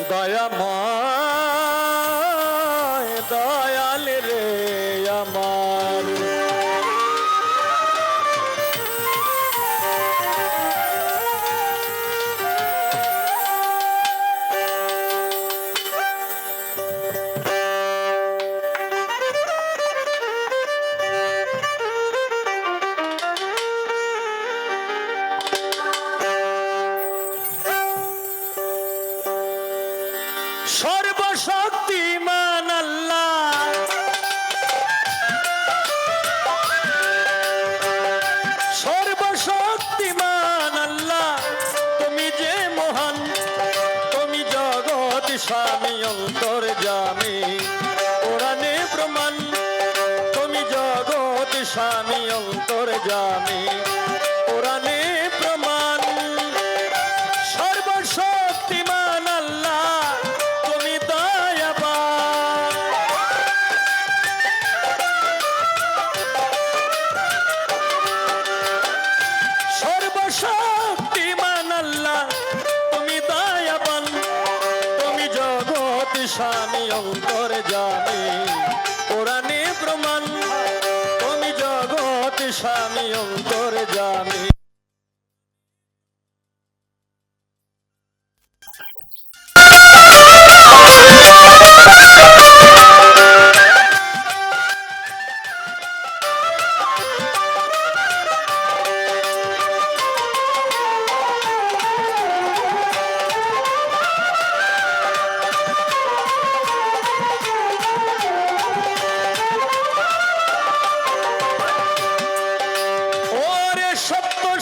দয়াময় দয়াল রে আমার সর্বশক্তিমান আল্লাহ সর্বশক্তিমান আল্লাহ তুমি যে মহান তুমি জগৎ স্বামী অন্তর্যামী কোরআনে প্রমাণ তুমি জগৎ স্বামী অন্তর্যামী কোরআনে প্রমাণ সর্বশক্তিমান আল্লাহ শক্তিমান আল্লাহ তুমি দয়াবান তুমি জগৎ স্বামী অন্তর্যামী কোরআনে প্রমাণ তুমি জগৎ স্বামী অন্তর্যামী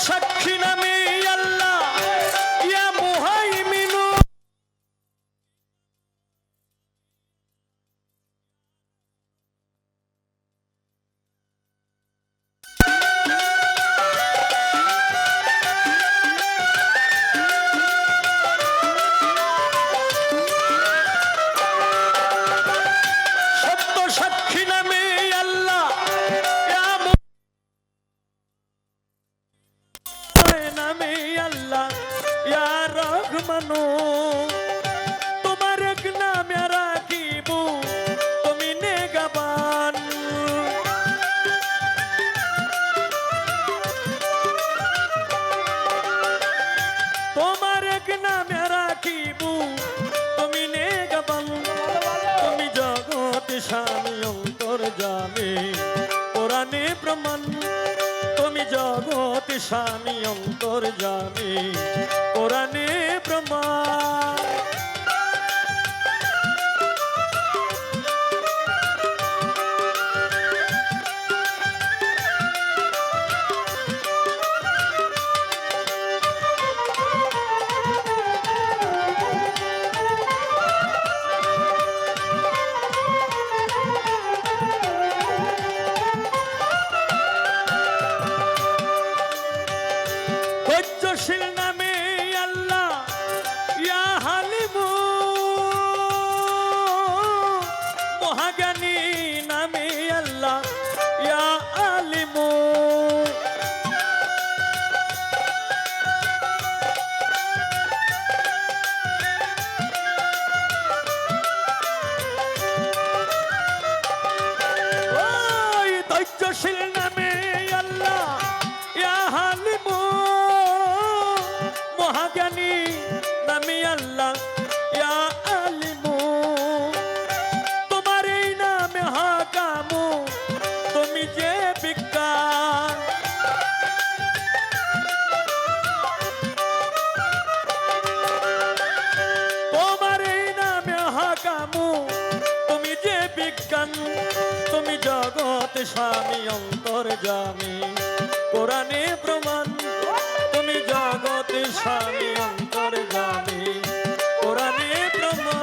সাক্ষী নামে আল্লাহ ইয়া মুহাইমিনু সত্য সাক্ষী নামে আল্লাহ নামে আল্লাহ ইয়া রহমানু তোমার এক নামে রাখিব তুমি নেগাবান তোমার এক নামে রাখিব তুমি নেগাবান তুমি জগৎ স্বামী অন্তর্যামী কোরআনে প্রমাণ তুমি জগৎ স্বামী অন্তর্যামী কোরআনে প্রমাণ ধৈর্যশীল নামে আল্লাহ ইয়া হালিমু মহাজ্ঞানী নামে আল্লাহ ইয়া আলিমু ওই ধৈর্যশীল নামে আল্লাহ ইয়া হালিমু মহাজ্ঞানী নামে আল্লাহ ইয়া আলিমু তোমার এই নামে হাকামু তুমি যে বিজ্ঞান তোমার এই নামে হাকামু তুমি যে বিজ্ঞান তুমি জগৎ স্বামী অন্তর্যামী কোরআনে প্রমাণ তুমি জগৎ স্বামী অন্তর্যামী কোরআনে প্রমাণ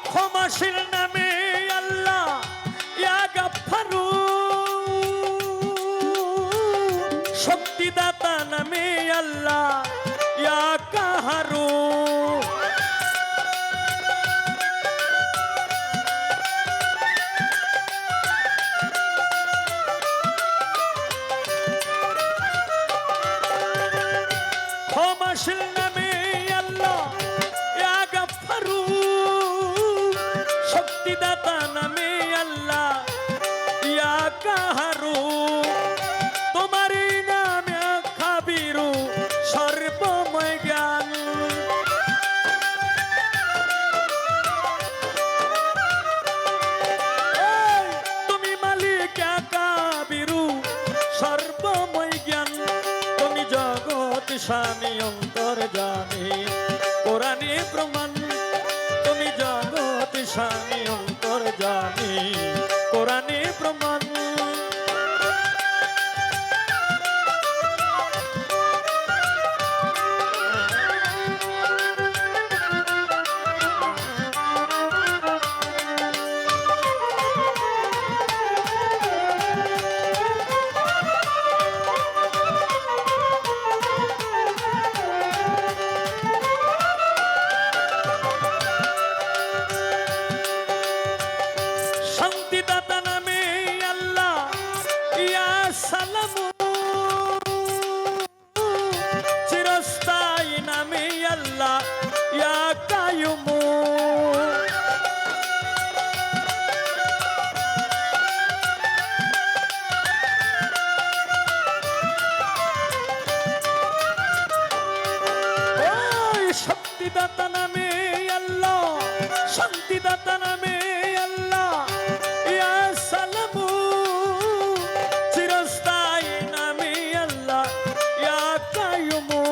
ক্ষমাশীল নামে শক্তিদাতা নামে আল্লাহ ইয়া কাহারু। ক্ষমাশীল নামে আল্লাহ ইয়া গাফফারু। শক্তিদাতা নামে আল্লাহ ইয়া কাহারু। তোমার এই নামে খাবিরু সর্বময় জ্ঞান। তুমি মালিক কাবিরু সর্বময় জ্ঞান। তুমি জগৎ স্বামী অন্তর্যামী কোরআনে প্রমাণ। তুমি জগৎ স্বামী অন্তর্যামী কোরআনে প্রমাণ। শান্তিদাতা নামে আল্লাহ ইয়া সালামু। চিরস্থায়ী নামে আল্লাহ ইয়া কায়ুমু। ওই শক্তিদাতা নামে আল্লাহ, শান্তিদাতা নামে আল্লাহ ইয়া সালামু। চিরস্থায়ী নামে আল্লাহ ইয়া কায়ুমু।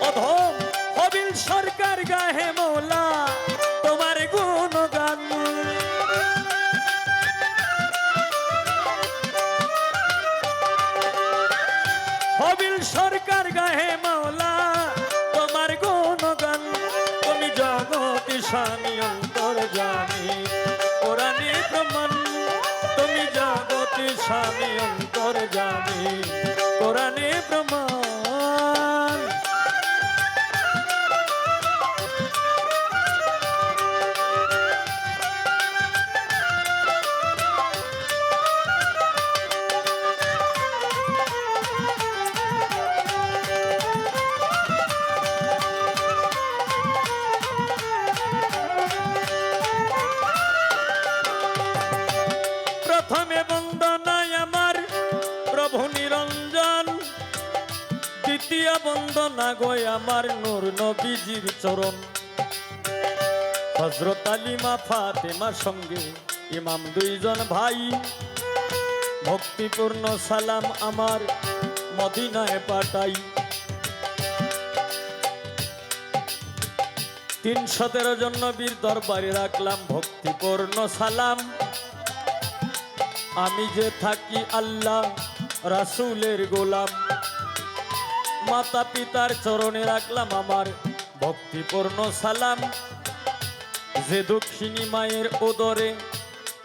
অধম হবিল সরকার গাহে মৌলা তোমার গুণগান। হবিল সরকার গাহে মৌলা তোমার গুণগান। তুমি জগৎ স্বামী অন্তর্যামী কোরআনে প্রমাণ। তুমি জগৎ স্বামী অন্তর্যামী কোরআনে প্রমাণ। প্রথমে বন্দনায় আমার প্রভু নিরঞ্জন। দ্বিতীয় বন্দনা গো আমার নূর নবীজির চরণ। হযরত আলী মা ফাতেমার সঙ্গে ইমাম দুইজন ভাই। ভক্তিপূর্ণ সালাম আমার মদিনায় পাঠাই। 313 জন নবীর দরবারে রাখলাম ভক্তিপূর্ণ সালাম। আমি যে থাকি আল্লাহ রাসূলের গোলাম। মাতা পিতার চরণে রাখলাম আমার ভক্তিপূর্ণ সালাম। যে দক্ষিণী মায়ের উদরে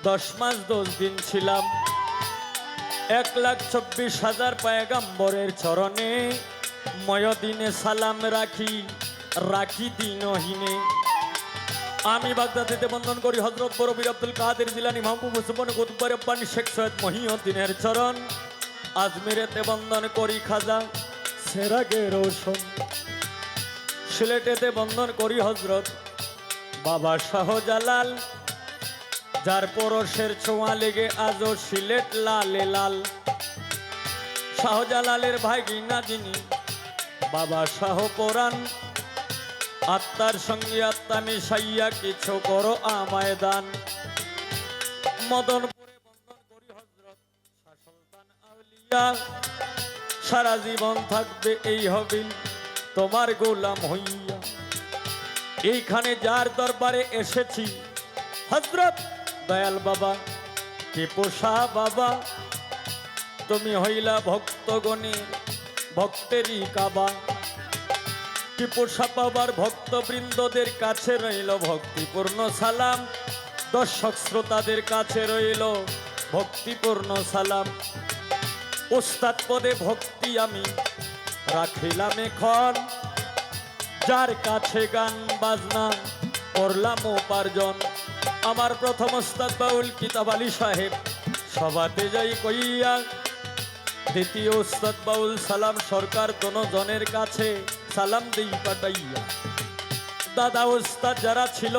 10 মাস 10 দিন ছিলাম। 1,24,000 পয়গম্বরের চরণে ময়দিনে সালাম রাখি রাখি দিনহীনে। আমি বাগদাদেতে বন্দন করি হযরত বরবীর আব্দুল কাদের জিলানী, মাহবুব উসমান কুতুব রব্বানী, শেখ সৈয়দ মহিউদ্দিনের চরণ। আজমিরেতে বন্দন করি খাজা সেরাগে রোশন। সিলেটেতে বন্দন করি হযরত বাবা শাহজালাল। যার পরশের ছোঁয়া লেগে আজও সিলেট লালে লাল। শাহজালালের ভাগিনা যিনি বাবা শাহ পরাণ। আত্মার সঙ্গে আত্মা মিশাইয়া কিছু করো আমায় দান। মদনপুরে বন্দন করি হযরত শাহ সুলতান আউলিয়া। সারা জীবন থাকবে এই হবিল তোমার গোলাম হইয়া। এইখানে যার দরবারে এসেছি হযরত দয়াল বাবা কে পোষা বাবা। তুমি হইলা ভক্তগণের ভক্তেরই কাবা। টিপুষা পাবার ভক্তবৃন্দদের কাছে রইল ভক্তিপূর্ণ সালাম। দর্শক শ্রোতাদের কাছে রইল ভক্তিপূর্ণ সালাম। ওস্তাদ পদে ভক্তি আমি রাখিলাম এখন, যার কাছে গান বাজনা করলাম উপার্জন। আমার প্রথম ওস্তাদ বাউল কিতাব আলী সাহেব সভাতে যাই কইয়া, দ্বিতীয় ওস্তাদ বাউল সালাম সরকার জনের কাছে সালাম দেই পাঠাইয়া। দাদা ওস্তাদ যারা ছিল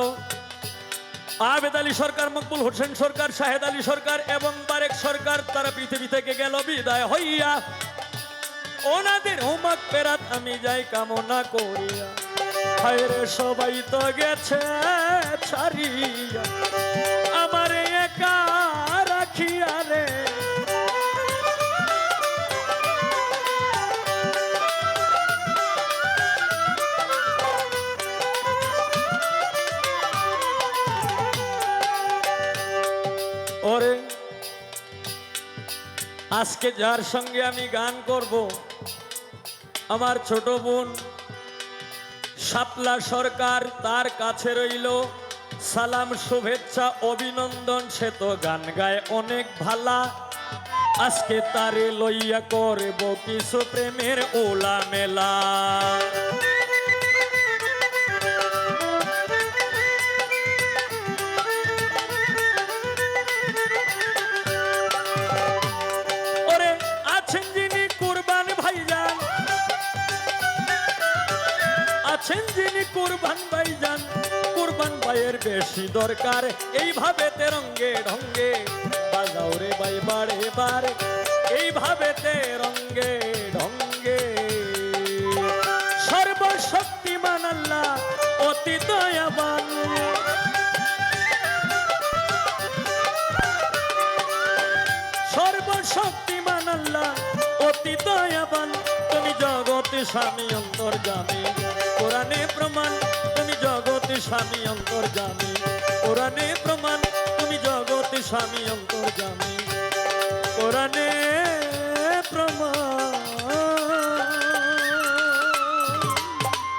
আবেদ আলী সরকার, মকবুল হোসেন সরকার, শাহেদ আলী সরকার এবং বারেক সরকার, তারা পৃথিবী থেকে গেল বিদায় হইয়া। ওনাদের হোমক পেরাত আমি যাই কামনা করিয়া, হায়রে সবাই তো গেছে ছাড়িয়া, আমার একা রাখিয়া রে। ওরে আজকে যার সঙ্গে আমি গান করব, আমার ছোট বোন শাপলা সরকার, তার কাছে রইল সালাম শুভেচ্ছা অভিনন্দন। সে তো গান গায় অনেক ভালা, আজকে তারে লইয়া করব কিছু প্রেমের ওলা মেলা। আছেন যিনি কুরবান ভাইজান, কুরবান ভাইয়ের বেশি দরকার, এইভাবে তেরঙ্গে ঢঙ্গে বাজাও রে ভাই বারে বারে, এইভাবে তেরঙ্গে ঢঙ্গে। সর্বশক্তিমান আল্লাহ অতি দয়াবান, সর্বশক্তিমান আল্লাহ অতি দয়াবান। তুমি জগতে স্বামী অন্তর্যামী, কোরআনে প্রমাণ তুমি জগতে স্বামী অন্তর্যামী, কোরআনে প্রমাণ তুমি জগতে স্বামী অন্তর্যামী, কোরআনে